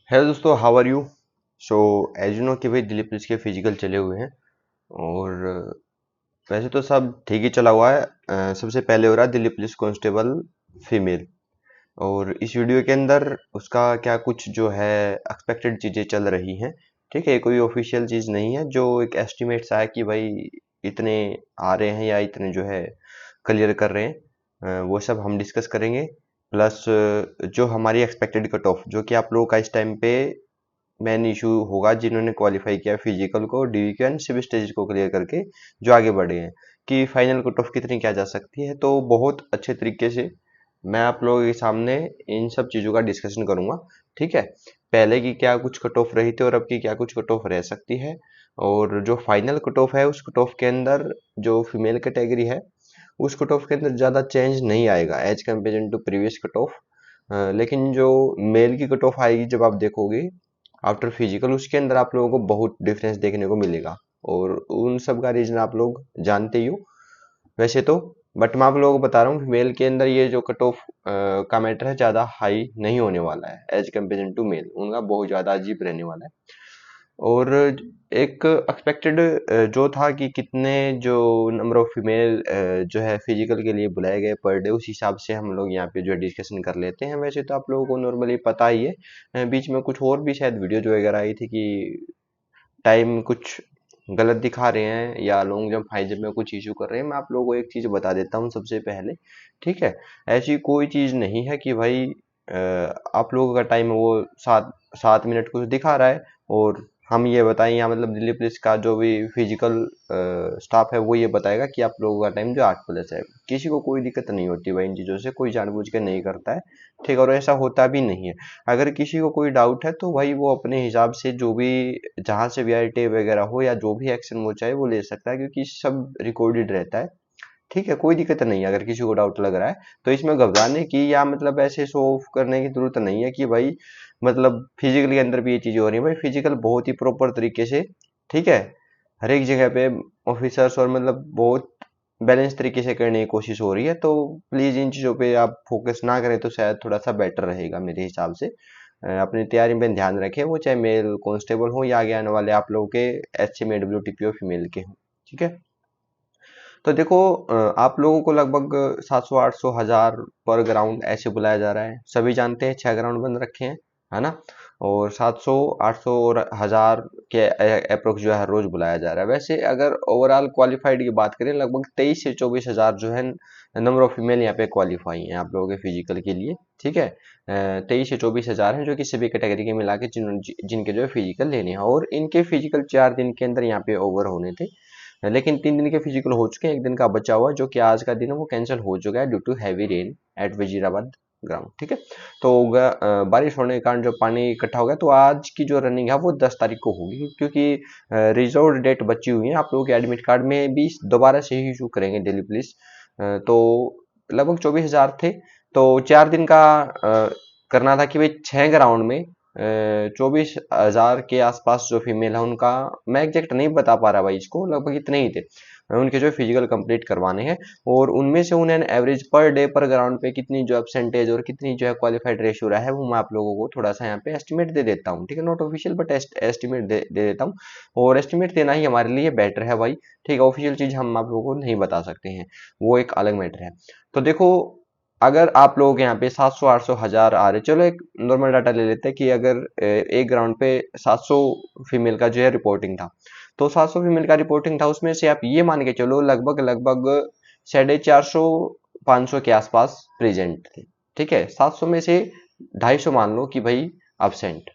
Hello दोस्तों, how are you. So as you know कि भाई दिल्ली पुलिस के फिजिकल चले हुए हैं। और वैसे तो सब ठीक ही चला हुआ है। सबसे पहले हो रहा है दिल्ली पुलिस कांस्टेबल फीमेल। और इस वीडियो के अंदर उसका क्या कुछ जो है एक्सपेक्टेड चीज़ें चल रही हैं। ठीक है, कोई ऑफिशियल चीज़ नहीं है, जो एक एस्टिमेट्स आया कि भाई इतने आ रहे हैं या इतने जो है क्लियर कर रहे हैं। वो सब हम डिस्कस करेंगे। प्लस जो हमारी एक्सपेक्टेड कट ऑफ जो कि आप लोगों का इस टाइम पे मेन इशू होगा, जिन्होंने क्वालिफाई किया फिजिकल को, डीयू को एंड सिविल स्टेज को क्लियर करके जो आगे बढ़े हैं, कि फाइनल कट ऑफ कितनी क्या जा सकती है। तो बहुत अच्छे तरीके से मैं आप लोगों के सामने इन सब चीज़ों का डिस्कशन करूंगा। ठीक है, पहले की क्या कुछ कट ऑफ रही थी और अब की क्या कुछ कट ऑफ रह सकती है। और जो फाइनल कट ऑफ है, उस कट ऑफ के अंदर जो फीमेल कैटेगरी है, उस कट ऑफ के अंदर ज़्यादा चेंज नहीं आएगा as comparison to previous cut off. लेकिन जो मेल की कट ऑफ आएगी, जब आप देखोगे आफ्टर फिजिकल, उसके अंदर आप लोगों को बहुत डिफरेंस देखने को मिलेगा। और उन सब का रीजन आप लोग जानते ही हो वैसे तो। बट मैं आप लोगों को बता रहा हूँ कि मेल के अंदर ये जो कट ऑफ का मैटर है, ज़्यादा हाई नहीं होने वाला है एज कम्पेरिजन टू मेल। उनका बहुत ज़्यादा अजीब रहने वाला है। और एक एक्सपेक्टेड जो था कि कितने जो नंबर ऑफ फीमेल जो है फिजिकल के लिए बुलाए गए पर डे, उस हिसाब से हम लोग यहाँ पे जो है डिस्कशन कर लेते हैं। वैसे तो आप लोगों को नॉर्मली पता ही है। बीच में कुछ और भी शायद वीडियो जो वगैरह आई थी कि टाइम कुछ गलत दिखा रहे हैं या लॉन्ग जंप हाई जंप में कुछ इशू कर रहे हैं। मैं आप लोगों को एक चीज़ बता देता हूँ सबसे पहले। ठीक है, ऐसी कोई चीज़ नहीं है कि भाई आप लोगों का टाइम वो 7 7 मिनट कुछ दिखा रहा है और हम ये बताएं, या मतलब दिल्ली पुलिस का जो भी फिजिकल स्टाफ है वो ये बताएगा कि आप लोगों का टाइम जो 8+ है। किसी को कोई दिक्कत नहीं होती भाई इन चीज़ों से, कोई जानबूझ के नहीं करता है। ठीक है, और ऐसा होता भी नहीं है। अगर किसी को कोई डाउट है तो भाई वो अपने हिसाब से जो भी, जहाँ से भी आईटी वगैरह हो या जो भी एक्शन वो चाहे वो ले सकता है, क्योंकि सब रिकॉर्डेड रहता है। ठीक है, कोई दिक्कत नहीं है। अगर किसी को डाउट लग रहा है तो इसमें घबराने की या मतलब ऐसे शो ऑफ करने की जरूरत नहीं है कि भाई मतलब फिजिकल के अंदर भी ये चीजें हो रही है। भाई फिजिकल बहुत ही प्रॉपर तरीके से, ठीक है, हर एक जगह पे ऑफिसर्स और मतलब बहुत बैलेंस तरीके से करने की कोशिश हो रही है। तो प्लीज इन चीजों पे आप फोकस ना करें तो शायद थोड़ा सा बेटर रहेगा मेरे हिसाब से। अपनी तैयारी में ध्यान रखें, वो चाहे मेल कांस्टेबल हो या आगे आने वाले आप लोगों के एचएमए डब्ल्यूटीपी फीमेल के हो। ठीक है, तो देखो आप लोगों को लगभग 700 800 1000 पर ग्राउंड ऐसे बुलाया जा रहा है। सभी जानते हैं 6 ग्राउंड बंद रखे हैं, है ना। और 700 800 और 1000 के अप्रोक्स जो है हर रोज बुलाया जा रहा है। वैसे अगर ओवरऑल क्वालिफाइड की बात करें, लगभग 23 से 24 हजार जो है नंबर ऑफ फीमेल यहाँ पे क्वालिफाई हैं आप लोगों के फिजिकल के लिए। ठीक है, 23 से 24 हजार हैं जो कि सभी कैटेगरी के मिला के जिनके जो है फिजिकल लेने हैं। और इनके फिजिकल 4 दिन के अंदर यहाँ पे ओवर होने थे। लेकिन 3 दिन के फिजिकल हो चुके हैं, एक दिन का बचा हुआ जो कि आज का दिन है वो कैंसिल हो चुका है due to heavy rain at Wazirabad ground. ठीक है, तो बारिश होने के कारण जो पानी इकट्ठा हो गया, तो आज की जो रनिंग है वो 10 तारीख को होगी, क्योंकि रिजर्व डेट बची हुई है। आप लोगों के एडमिट कार्ड में भी दोबारा से ही इशू करेंगे दिल्ली पुलिस। तो लगभग 24 हजार थे, तो 4 दिन का करना था कि भाई 6 ग्राउंड में 24 हजार के आसपास जो फीमेल है उनका, मैं एग्जैक्ट नहीं बता पा रहा भाई, इसको लगभग इतने ही थे उनके जो फिजिकल कंप्लीट करवाने हैं। और उनमें से उन्हें एवरेज पर डे पर ग्राउंड पे कितनी जो परसेंटेज और कितनी जो है क्वालिफाइड रेशियो रहा है, वो मैं आप लोगों को थोड़ा सा यहाँ पे एस्टिमेट दे देता हूँ। ठीक है, नॉट ऑफिशियल बट एस्टिमेट दे देता हूँ। और एस्टिमेट देना ही हमारे लिए बेटर है भाई। ठीक है, ऑफिशियल चीज हम आप लोगों को नहीं बता सकते हैं, वो एक अलग मैटर है। तो देखो, अगर आप लोग यहाँ पे 700 800 1000 आ रहे, चलो एक नॉर्मल डाटा ले लेते हैं कि अगर एक ग्राउंड पे 700 फीमेल का जो है रिपोर्टिंग था, तो 700 फीमेल का रिपोर्टिंग था, उसमें से आप ये मान के चलो लगभग लगभग 450 500 के आसपास प्रेजेंट थे। ठीक है, 700 में से 250 मान लो कि भाई absent,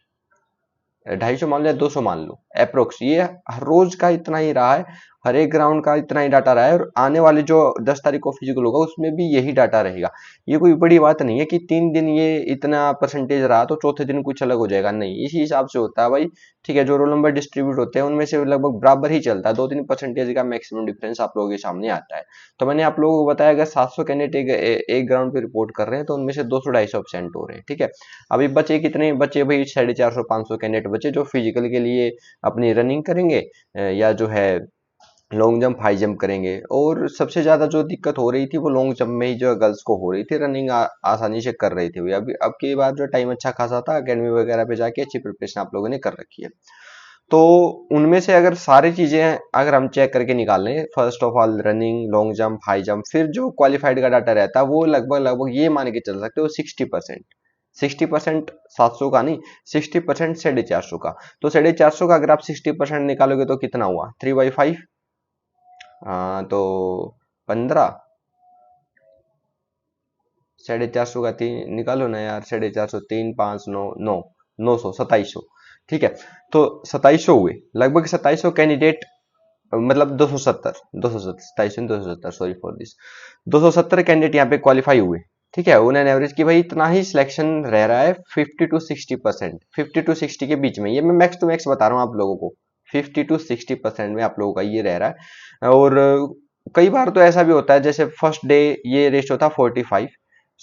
250 मान लो या 200 मान लो अप्रोक्स, ये हर रोज का इतना ही रहा है। हर एक ग्राउंड का इतना ही डाटा रहा है, और आने वाले जो 10 तारीख को फिजिकल होगा उसमें भी यही डाटा रहेगा। ये कोई बड़ी बात नहीं है कि 3 दिन ये इतना परसेंटेज रहा तो चौथे दिन कुछ अलग हो जाएगा, नहीं, इसी हिसाब से होता है भाई। ठीक है, जो रोल नंबर डिस्ट्रीब्यूट होते हैं उनमें से लगभग बराबर ही चलता है, 2 3 परसेंटेज का मैक्सिमम डिफरेंस आप लोगों के सामने आता है। तो मैंने आप लोगों को बताया, अगर 700 कैंडिडेट एक ग्राउंड पे रिपोर्ट कर रहे हैं तो उनमें से 200 250 absent हो रहे हैं। ठीक है, अभी बचे कितने बचे भाई, 450 500 कैंडिडेट बचे जो फिजिकल के लिए अपनी रनिंग करेंगे, या जो है लॉन्ग जंप हाई जंप करेंगे। और सबसे ज़्यादा जो दिक्कत हो रही थी वो लॉन्ग जंप में ही जो गर्ल्स को हो रही थी, रनिंग आसानी से कर रही थी। वो अब की बार जो टाइम अच्छा खासा था, अकेडमी वगैरह पे जाके अच्छी प्रिपरेशन आप लोगों ने कर रखी है। तो उनमें से अगर सारी चीजें अगर हम चेक करके निकाल लें, first of all running, long jump, high jump, फिर जो क्वालिफाइड का डाटा रहता है वो लगभग लगभग ये मान के चल सकते हो 60%। 60% 700 का नहीं, 60% 450 का। तो 450 का अगर आप 60% निकालोगे तो कितना हुआ, 3/5। तो 15, 450 का 3 निकालो ना यार, 450, 3, 5, 9, 9, 900, 2700। ठीक है, तो 2700 हुए, लगभग 2700 कैंडिडेट, मतलब 270, 270, 2700, 270, सॉरी फॉर दिस, 270 कैंडिडेट यहाँ पे क्वालिफाई हुए। ठीक है, उन्होंने एवरेज की भाई इतना ही सिलेक्शन रह रहा है 50 to 60%, 50 to 60 के बीच में। ये मैं मैक्स टू मैक्स बता रहा हूँ आप लोगों को, 50 to 60% में आप लोगों का ये रह रहा है। और कई बार तो ऐसा भी होता है, जैसे फर्स्ट डे ये रेशियो था 45,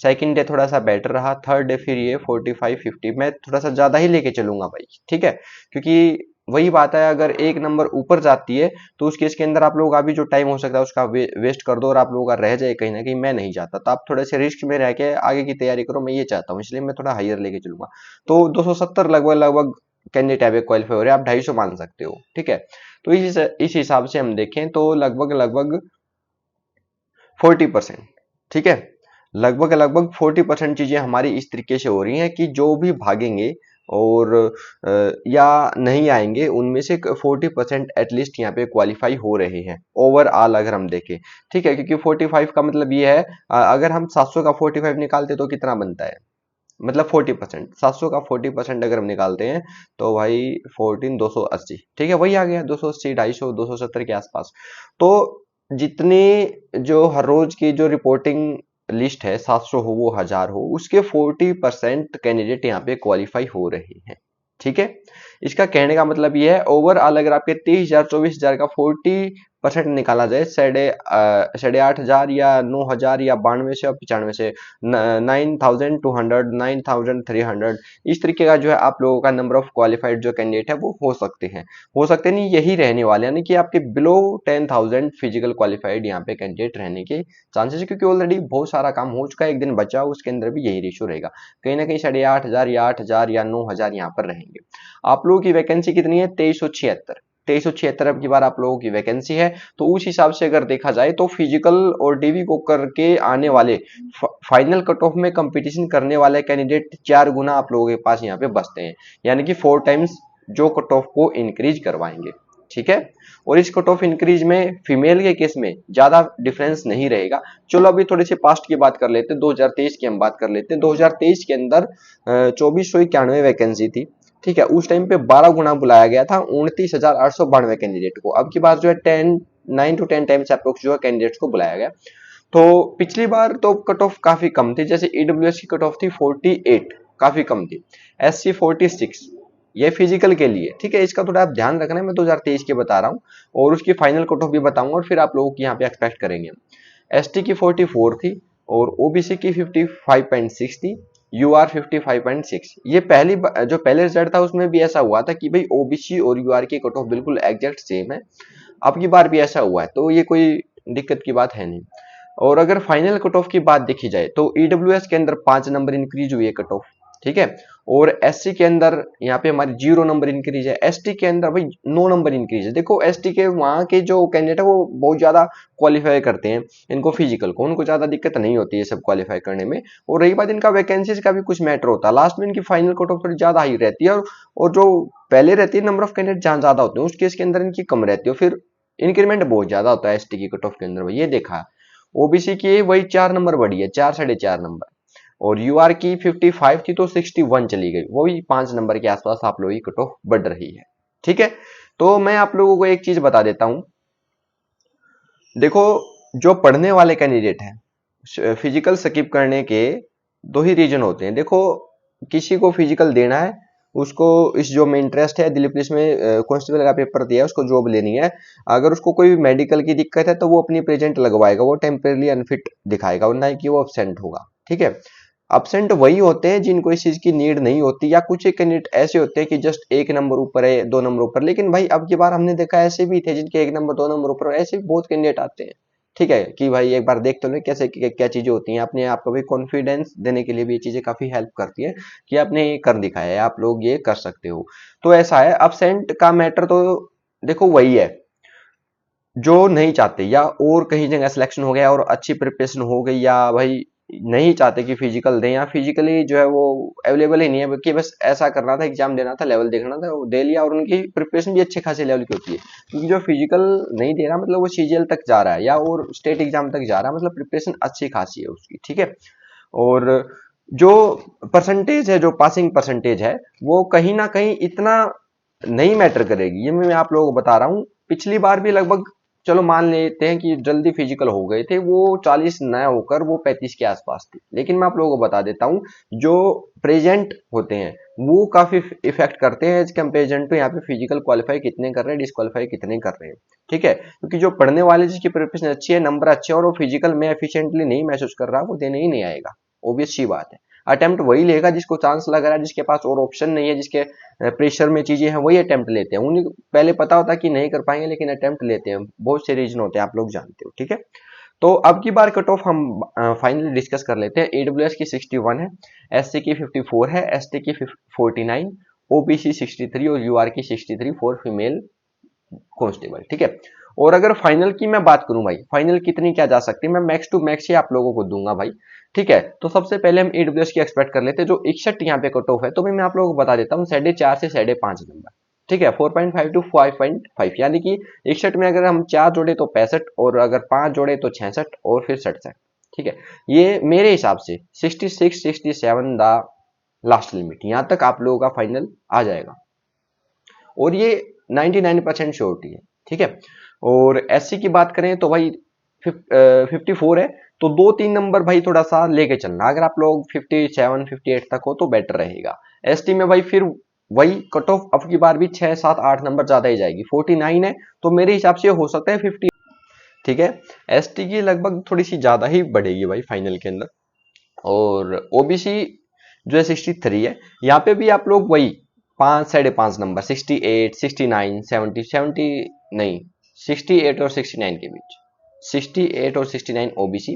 सेकंड डे थोड़ा सा बेटर रहा, थर्ड डे फिर ये 45-50, मैं थोड़ा सा ज्यादा ही लेके चलूंगा भाई। ठीक है, क्योंकि वही बात है, अगर एक नंबर ऊपर जाती है तो उस केस के अंदर आप लोगों का भी जो टाइम हो सकता है उसका वेस्ट कर दो, और आप लोगों का रह जाए कहीं ना कहीं, मैं नहीं चाहता। तो आप थोड़े से रिस्क में रह के आगे की तैयारी करो, मैं ये चाहता हूँ, इसलिए मैं थोड़ा हाइयर लेके चलूंगा। तो 270 लगभग लगभग कैंडिडेट है क्वालिफाई हो रहे हैं, आप 250 मान सकते हो। ठीक है, तो इस हिसाब से हम देखें तो लगभग लगभग 40%। ठीक है, लगभग लगभग 40% चीजें हमारी इस तरीके से हो रही हैं कि जो भी भागेंगे और या नहीं आएंगे, उनमें से 40% एटलीस्ट यहाँ पे क्वालिफाई हो रहे हैं ओवरऑल अगर हम देखें। ठीक है, क्योंकि 45 का मतलब ये है, अगर हम 700 का 45 निकालते तो कितना बनता है, मतलब 40%, 700 का 40% अगर हम निकालते हैं तो भाई 14, 280। ठीक है, वही आ गया 280, 250, 270 के आसपास। तो जितनी जो हर रोज की जो रिपोर्टिंग लिस्ट है, 700 हो वो 1000 हो, उसके 40% कैंडिडेट यहाँ पे क्वालिफाई हो रहे हैं। ठीक है, इसका कहने का मतलब ये है, ओवरऑल अगर आपके 30,000 24,000 का 40% निकाला जाए, 8,500 या 9,000 या 92 से और 95 से, 9,200, 9,300, इस तरीके का जो है आप लोगों का नंबर ऑफ क्वालिफाइड जो कैंडिडेट है वो हो सकते नहीं, यही रहने वाले, यानी कि आपके बिलो 10,000 फिजिकल क्वालिफाइड यहाँ पे कैंडिडेट रहने के चांसेस है, क्योंकि ऑलरेडी बहुत सारा काम हो चुका है, एक दिन बचा उसके अंदर भी यही रेशियो रहेगा, कहीं ना कहीं 8,500 या 8,000 या 9,000 यहाँ पर रहेंगे। आप लोगों की वैकेंसी कितनी है, 2376, 2376 अब की बार आप लोगों की वैकेंसी है। तो उस हिसाब से अगर देखा जाए तो फिजिकल और डीवी को करके आने वाले, फाइनल कट ऑफ में कंपटीशन करने वाले कैंडिडेट 4 गुना आप लोगों के पास यहाँ पे बचते हैं, यानी कि 4 टाइम्स जो कट ऑफ को इंक्रीज करवाएंगे। ठीक है, और इस कट ऑफ इंक्रीज में फीमेल के केस में ज्यादा डिफरेंस नहीं रहेगा। चलो अभी थोड़ी सी पास्ट की बात कर लेते हैं, 2023 की हम बात कर लेते हैं। 2023 के अंदर 2491 वैकेंसी थी। ठीक है, उस टाइम पे 12 गुना बुलाया गया था, 29,892 कैंडिडेट को। अब की बार जो है 9 to 10 टाइम्स अप्रोक्स जो है कैंडिडेट्स को बुलाया गया। तो पिछली बार तो कट ऑफ काफी कम थी, जैसे ईडब्ल्यूएस की कट ऑफ थी 48, काफी कम थी। एससी 46, ये फिजिकल के लिए। ठीक है, इसका थोड़ा आप ध्यान रखना है, मैं 2023 के बता रहा हूँ, और उसकी फाइनल कट ऑफ भी बताऊंगा, और फिर आप लोगों की यहाँ पे एक्सपेक्ट करेंगे। एसटी की 44 थी, और ओबीसी की 55.6 थी, यूआर 55.6। ये जो पहले रिजल्ट था उसमें भी ऐसा हुआ था कि भाई ओबीसी और यूआर की कट ऑफ बिल्कुल एग्जैक्ट सेम है। अब की बार भी ऐसा हुआ है, तो ये कोई दिक्कत की बात है नहीं। और अगर फाइनल कट ऑफ की बात देखी जाए तो ईडब्ल्यूएस के अंदर 5 नंबर इंक्रीज हुई है कट ऑफ। ठीक है, और एससी के अंदर यहाँ पे हमारी 0 नंबर इंक्रीज है, एसटी के अंदर भाई 9 नंबर इंक्रीज है। देखो एसटी के वहां के जो कैंडिडेट है वो बहुत ज्यादा क्वालिफाई करते हैं, इनको फिजिकल को, उनको ज्यादा दिक्कत नहीं होती है सब क्वालिफाई करने में। और रही बात इनका वैकेंसीज का भी कुछ मैटर होता है, लास्ट में इनकी फाइनल कट ऑफ थोड़ी ज्यादा हाई रहती है, और जो पहले रहती है नंबर ऑफ कैंडिडेट जहां ज्यादा होते हैं उस केस के अंदर इनकी कम रहती है, फिर इंक्रीमेंट बहुत ज्यादा होता है एसटी की कट ऑफ के अंदर, ये देखा। ओबीसी की वही 4 नंबर बढ़ी है, 4 4.5 नंबर, और यूआर की 55 थी तो 61 चली गई, वो भी 5 नंबर के आसपास आप लोगों की कट ऑफ बढ़ रही है। ठीक है, तो मैं आप लोगों को एक चीज बता देता हूं, देखो जो पढ़ने वाले कैंडिडेट हैं, फिजिकल स्किप करने के दो ही रीजन होते हैं। देखो किसी को फिजिकल देना है, उसको इस जॉब में इंटरेस्ट है, दिल्ली पुलिस में कांस्टेबल का पेपर दिया है, उसको जॉब लेनी है, अगर उसको कोई मेडिकल की दिक्कत है तो वो अपनी प्रेजेंट लगवाएगा, वो टेम्परेरी अनफिट दिखाएगा, और ना कि वो एब्सेंट होगा। ठीक है, absent वही होते हैं जिनको इस चीज की नीड नहीं होती, या कुछ एक कैंडिडेट ऐसे होते हैं कि जस्ट एक नंबर ऊपर है, दो नंबर ऊपर। लेकिन भाई अब की बार हमने देखा ऐसे भी थे जिनके एक नंबर दो नंबर ऊपर, ऐसे भी बहुत कैंडिडेट आते हैं। ठीक है कि भाई एक बार देख तो लो कैसे क्या चीजें होती हैं, अपने आप को भी कॉन्फिडेंस देने के लिए भी ये चीजें काफी हेल्प करती है कि आपने ये कर दिखाया है, आप लोग ये कर सकते हो। तो ऐसा है, absent का मैटर तो देखो वही है जो नहीं चाहते, या और कहीं जगह सिलेक्शन हो गया और अच्छी प्रिपरेशन हो गई, या भाई नहीं चाहते कि फिजिकल दें, या फिजिकली जो है वो अवेलेबल ही नहीं है, बल्कि बस ऐसा करना था, एग्जाम देना था, लेवल देखना था, वो दे लिया, और उनकी प्रिपरेशन भी अच्छे खासे लेवल की होती है। क्योंकि जो फिजिकल नहीं दे रहा मतलब वो सीजीएल तक जा रहा है या और स्टेट एग्जाम तक जा रहा है, मतलब प्रिपरेशन अच्छी खासी है उसकी। ठीक है। और जो परसेंटेज है, जो पासिंग परसेंटेज है, वो कहीं ना कहीं इतना नहीं मैटर करेगी, ये मैं आप लोगों को बता रहा हूँ। पिछली बार भी लगभग, चलो मान लेते हैं कि जल्दी फिजिकल हो गए थे, वो 40 न होकर वो 35 के आसपास थी। लेकिन मैं आप लोगों को बता देता हूँ, जो प्रेजेंट होते हैं वो काफी इफेक्ट करते हैं एज कंपेरिजन टू यहाँ पे फिजिकल क्वालिफाई कितने कर रहे हैं, डिस्क्वालीफाई कितने कर रहे हैं। ठीक है, क्योंकि जो पढ़ने वाले जिसकी प्रिपरेशन अच्छी है, नंबर अच्छे हैं, और वो फिजिकल में एफिशिएंटली नहीं महसूस कर रहा, वो देने ही नहीं आएगा। ऑब्वियस सी बात है। अटेम्प्ट वही लेगा जिसको चांस लग रहा है, जिसके पास और ऑप्शन नहीं है, जिसके प्रेशर में चीजें हैं, वही अटेम्प्ट लेते हैं। उन्हें पहले पता होता है कि नहीं कर पाएंगे, लेकिन अटेम्प्ट लेते हैं। बहुत से रीजन होते हैं, आप लोग जानते हो। ठीक है। तो अब की बार कट ऑफ हम फाइनली डिस्कस कर लेते हैं। ईडब्ल्यूएस की 61 है, एससी की 54 है, एसटी की 49, ओबीसी 63 और यूआर की 63 फॉर फीमेल कांस्टेबल। ठीक है। और अगर फाइनल की मैं बात करूं भाई, फाइनल कितनी क्या जा सकती है, मैं मैक्स टू मैक्स ही आप लोगों को दूंगा भाई। ठीक है। तो सबसे पहले हम ईडब्ल्यूएस की एक्सपेक्ट कर लेते हैं, जो 61 यहाँ पे कट ऑफ है, तो भाई मैं आप लोगों को बता देता हूँ 4.5 से 5.5 नंबर। ठीक है। 4.5 टू 5.5, यानी कि 61 में अगर हम 4 जोड़े तो 65, और अगर 5 जोड़े तो 66, और फिर 67। ठीक है। ये मेरे हिसाब से 66 67 द लास्ट लिमिट, यहां तक आप लोगों का फाइनल आ जाएगा, और ये 99% श्योरिटी है। ठीक है। और एससी की बात करें तो भाई 54 है, तो 2-3 नंबर भाई थोड़ा सा लेके चलना, अगर आप लोग 57 58 तक हो तो बेटर रहेगा। एसटी में भाई फिर वही कट ऑफ अब की बार भी 6 7 8 नंबर ज्यादा ही जाएगी। 49 है, तो मेरे हिसाब से हो सकता है 50। ठीक है। एसटी की लगभग थोड़ी सी ज्यादा ही बढ़ेगी भाई फाइनल के अंदर। और ओबीसी जो है 63 है, यहाँ पे भी आप लोग वही 5 5.5 नंबर, 68 69 70 70 नहीं, 68 और 69 के बीच, 68 और 69 ओबीसी।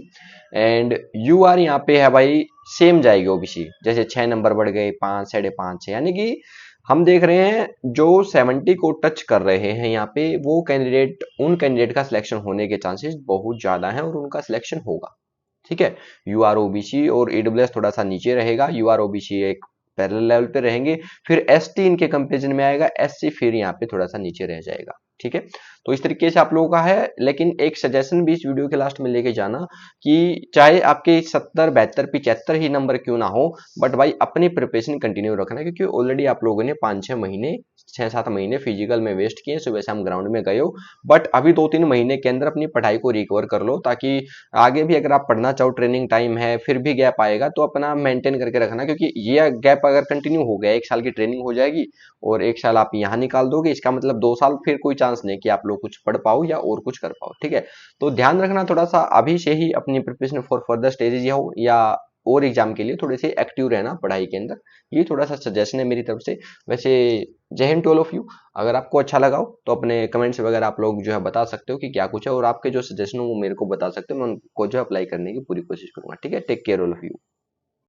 एंड यू आर यहाँ पे है भाई सेम जाएगी ओबीसी, जैसे 6 नंबर बढ़ गए, 5 5.5 6, यानी कि हम देख रहे हैं जो 70 को टच कर रहे हैं यहाँ पे, वो कैंडिडेट, उन कैंडिडेट का सिलेक्शन होने के चांसेस बहुत ज्यादा हैं, और उनका सिलेक्शन होगा। ठीक है। यूआर ओबीसी और ईडब्ल्यूएस थोड़ा सा नीचे रहेगा, यूआर ओबीसी एक पैरेलल लेवल पे रहेंगे, फिर एसटी इनके कंपेरिजन में आएगा, एससी फिर यहाँ पे थोड़ा सा नीचे रह जाएगा। ठीक है। तो इस तरीके से आप लोगों का है, लेकिन एक सजेशन भी इस वीडियो के लास्ट में लेके जाना कि चाहे आपके 70 72 75 ही नंबर क्यों ना हो, बट भाई अपनी प्रिपरेशन कंटिन्यू रखना, क्योंकि ऑलरेडी आप लोगों ने 5-6 महीने 6-7 महीने फिजिकल में वेस्ट किए, सुबह से हम ग्राउंड में गए हो, बट अभी 2-3 महीने के अंदर अपनी पढ़ाई को रिकवर कर लो, ताकि आगे भी अगर आप पढ़ना चाहो, ट्रेनिंग टाइम है, फिर भी गैप आएगा, तो अपना मेंटेन करके रखना, क्योंकि ये गैप अगर कंटिन्यू हो गया, 1 साल की ट्रेनिंग हो जाएगी, और 1 साल आप यहाँ निकाल दोगे, इसका मतलब 2 साल फिर कोई चांस नहीं कि आप लोग कुछ पढ़ पाओ या और कुछ कर पाओ। ठीक है। तो ध्यान रखना थोड़ा सा अभी से ही अपनी प्रिपरेशन फॉर फर्दर स्टेजेस या और एग्जाम के लिए थोड़े से एक्टिव रहना पढ़ाई के अंदर, ये थोड़ा सा सजेशन है मेरी तरफ से। वैसे जय हिंद टू ऑल ऑफ यू। अगर आपको अच्छा लगा हो तो अपने कमेंट्स वगैरह आप लोग जो है बता सकते हो कि क्या कुछ है, और आपके जो सजेशन हो वो मेरे को बता सकते हो, मैं उनको जो अप्लाई करने की पूरी कोशिश करूंगा। ठीक है। Take care all of you.